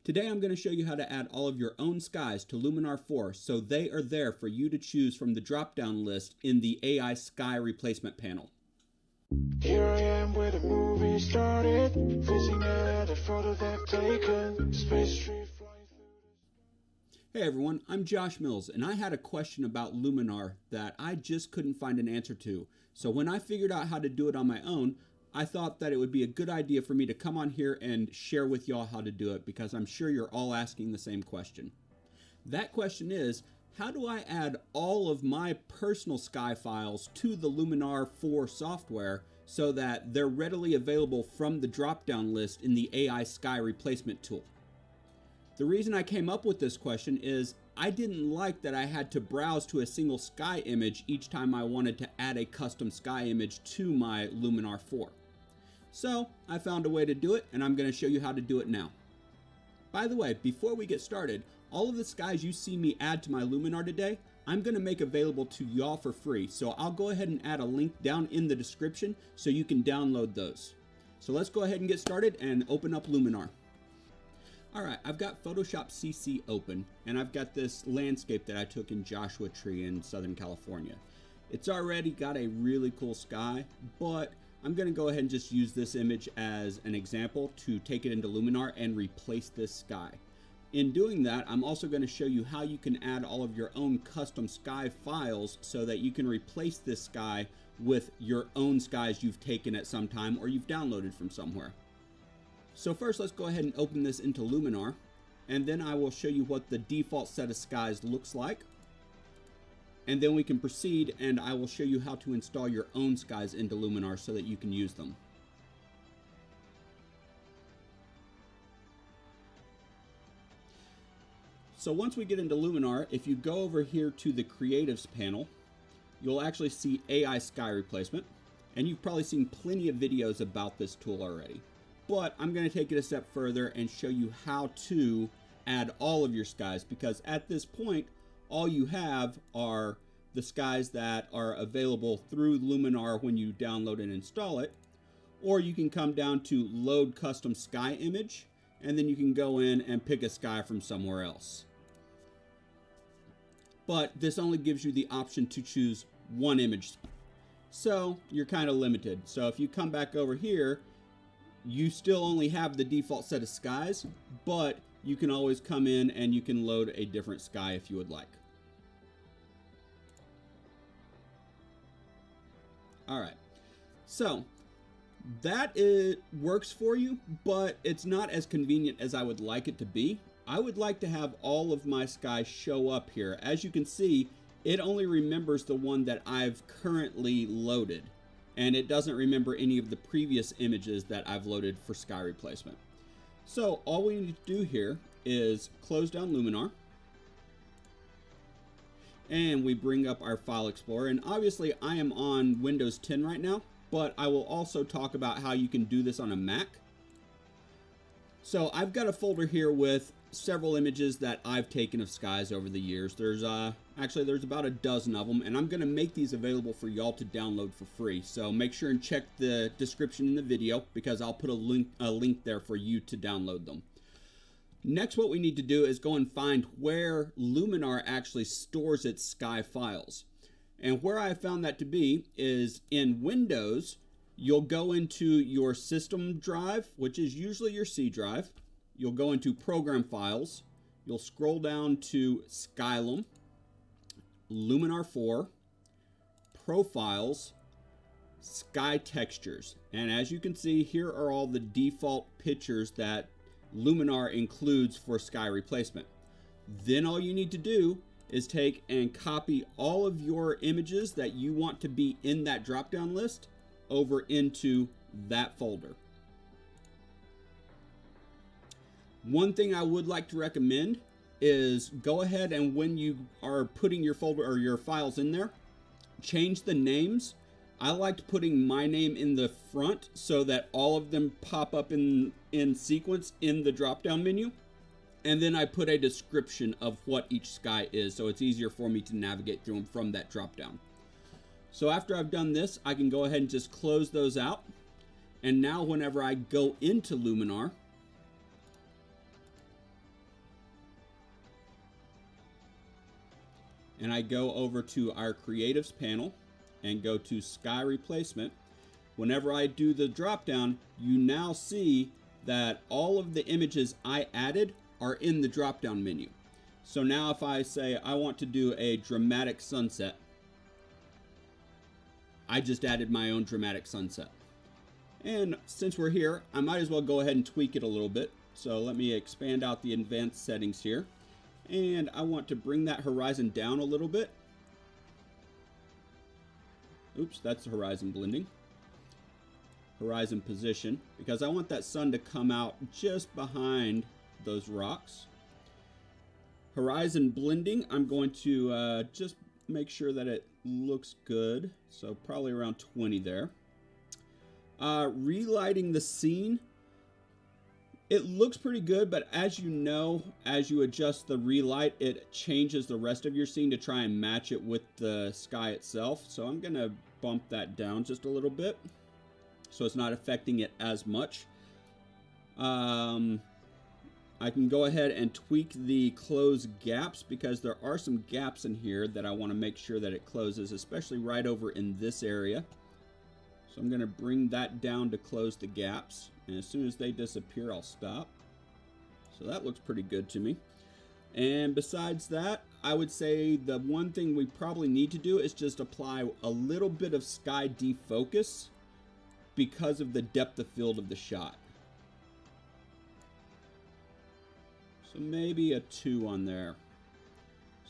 Today I'm going to show you how to add all of your own skies to Luminar 4 so they are there for you to choose from the drop-down list in the Ai Sky replacement panel. Here I am where the movie started, facing at a photo they've taken, space tree flying through. Hey everyone, I'm Josh Mills, and I had a question about Luminar that I just couldn't find an answer to. So when I figured out how to do it on my own, I thought that it would be a good idea for me to come on here and share with y'all how to do it, because I'm sure you're all asking the same question. That question is, how do I add all of my personal sky files to the Luminar 4 software so that they're readily available from the drop-down list in the Ai Sky replacement tool? The reason I came up with this question is I didn't like that I had to browse to a single sky image each time I wanted to add a custom sky image to my Luminar 4. So I found a way to do it, and I'm going to show you how to do it now. By the way, before we get started, all of the skies you see me add to my Luminar today, I'm going to make available to y'all for free. So I'll go ahead and add a link down in the description so you can download those. So let's go ahead and get started and open up Luminar. Alright, I've got Photoshop CC open, and I've got this landscape that I took in Joshua Tree in Southern California. It's already got a really cool sky, but I'm going to go ahead and just use this image as an example to take it into Luminar and replace this sky. In doing that, I'm also going to show you how you can add all of your own custom sky files so that you can replace this sky with your own skies you've taken at some time or you've downloaded from somewhere. So first, let's go ahead and open this into Luminar, and then I will show you what the default set of skies looks like. And then we can proceed, and I will show you how to install your own skies into Luminar so that you can use them. So once we get into Luminar, if you go over here to the Creatives panel, you'll actually see Ai Sky Replacement, and you've probably seen plenty of videos about this tool already. But I'm going to take it a step further and show you how to add all of your skies, because at this point, all you have are the skies that are available through Luminar when you download and install it, or you can come down to Load Custom Sky Image, and then you can go in and pick a sky from somewhere else. But this only gives you the option to choose one image, so you're kind of limited. So if you come back over here, you still only have the default set of skies, but you can always come in and you can load a different sky if you would like. Alright, so that works for you, but it's not as convenient as I would like it to be. I would like to have all of my skies show up here. As you can see, it only remembers the one that I've currently loaded, and it doesn't remember any of the previous images that I've loaded for sky replacement. So all we need to do here is close down Luminar, and we bring up our File Explorer. And obviously I am on Windows 10 right now, but I will also talk about how you can do this on a Mac. So I've got a folder here with several images that I've taken of skies over the years. There's about a dozen of them, and I'm going to make these available for y'all to download for free. So make sure and check the description in the video, because I'll put a link there for you to download them. Next, what we need to do is go and find where Luminar actually stores its sky files. And where I found that to be is in Windows. You'll go into your system drive, which is usually your C drive. You'll go into Program Files. You'll scroll down to Skylum, Luminar 4, Profiles, Sky Textures. And as you can see, here are all the default pictures that Luminar includes for sky replacement. Then all you need to do is take and copy all of your images that you want to be in that drop-down list over into that folder. One thing I would like to recommend is go ahead and when you are putting your folder or your files in there, change the names. I liked putting my name in the front so that all of them pop up in sequence in the drop-down menu. And then I put a description of what each sky is, so it's easier for me to navigate through them from that drop-down. So after I've done this, I can go ahead and just close those out. And now whenever I go into Luminar, and I go over to our creatives panel and go to sky replacement, whenever I do the drop down, you now see that all of the images I added are in the drop down menu. So now if I say I want to do a dramatic sunset, I just added my own dramatic sunset. And since we're here, I might as well go ahead and tweak it a little bit. So let me expand out the advanced settings here. And I want to bring that horizon down a little bit. Oops, that's the horizon blending. Horizon position, because I want that sun to come out just behind those rocks. Horizon blending, I'm going to just make sure that it looks good. So probably around 20 there. Relighting the scene, it looks pretty good, but as you know, as you adjust the relight, it changes the rest of your scene to try and match it with the sky itself. So I'm gonna bump that down just a little bit so it's not affecting it as much. I can go ahead and tweak the close gaps, because there are some gaps in here that I want to make sure that it closes, especially right over in this area. So I'm going to bring that down to close the gaps, and as soon as they disappear, I'll stop. So that looks pretty good to me. And besides that, I would say the one thing we probably need to do is just apply a little bit of sky defocus because of the depth of field of the shot. So maybe a 2 on there.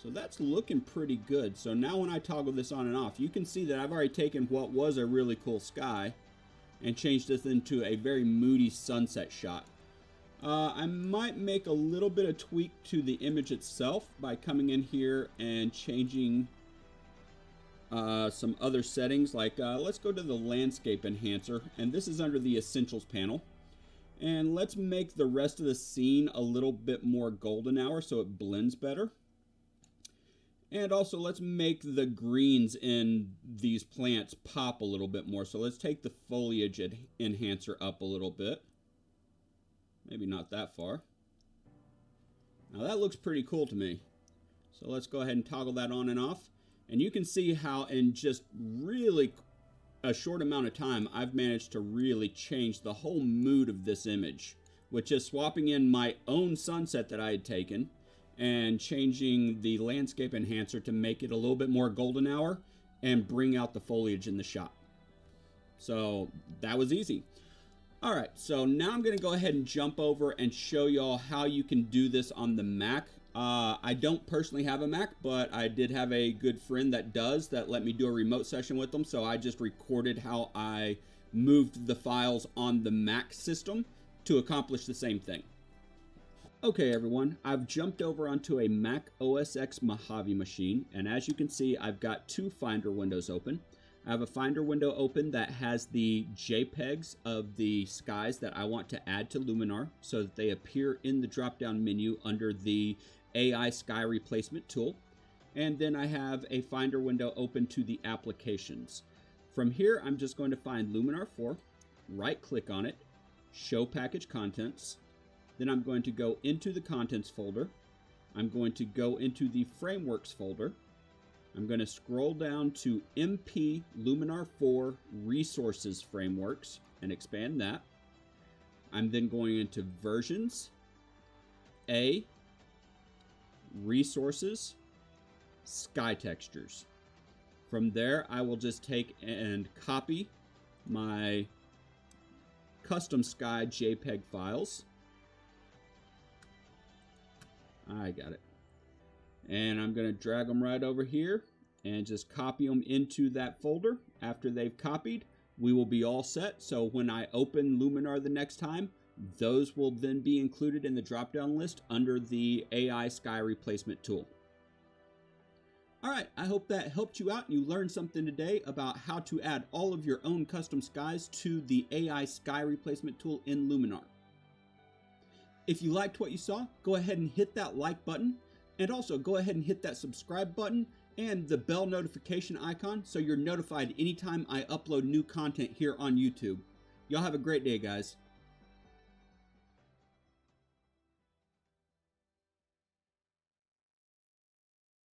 So that's looking pretty good. So now when I toggle this on and off, you can see that I've already taken what was a really cool sky and changed this into a very moody sunset shot. I might make a little bit of tweak to the image itself by coming in here and changing some other settings. Like let's go to the landscape enhancer, and this is under the essentials panel. And let's make the rest of the scene a little bit more golden hour so it blends better. And also let's make the greens in these plants pop a little bit more. So let's take the foliage enhancer up a little bit. Maybe not that far. Now that looks pretty cool to me. So let's go ahead and toggle that on and off. And you can see how in just really a short amount of time, I've managed to really change the whole mood of this image with just swapping in my own sunset that I had taken and changing the landscape enhancer to make it a little bit more golden hour and bring out the foliage in the shot. So that was easy. All right, so now I'm going to go ahead and jump over and show y'all how you can do this on the Mac. I don't personally have a Mac, but I did have a good friend that does, that let me do a remote session with them. So I just recorded how I moved the files on the Mac system to accomplish the same thing. Okay, everyone, I've jumped over onto a Mac OS X Mojave machine, and as you can see, I've got 2 Finder windows open. I have a Finder window open that has the JPEGs of the skies that I want to add to Luminar so that they appear in the drop-down menu under the Ai Sky Replacement tool. And then I have a Finder window open to the applications. From here, I'm just going to find Luminar 4, right-click on it, Show Package Contents. Then I'm going to go into the Contents folder. I'm going to go into the Frameworks folder. I'm going to scroll down to MP Luminar 4 Resources Frameworks and expand that. I'm then going into Versions, A, Resources, Sky Textures. From there, I will just take and copy my custom sky JPEG files. I got it. And I'm going to drag them right over here and just copy them into that folder. After they've copied, we will be all set. So when I open Luminar the next time, those will then be included in the drop-down list under the Ai Sky Replacement tool. All right, I hope that helped you out and you learned something today about how to add all of your own custom skies to the Ai Sky Replacement tool in Luminar. If you liked what you saw, go ahead and hit that like button. And also go ahead and hit that subscribe button and the bell notification icon so you're notified anytime I upload new content here on YouTube. Y'all have a great day, guys.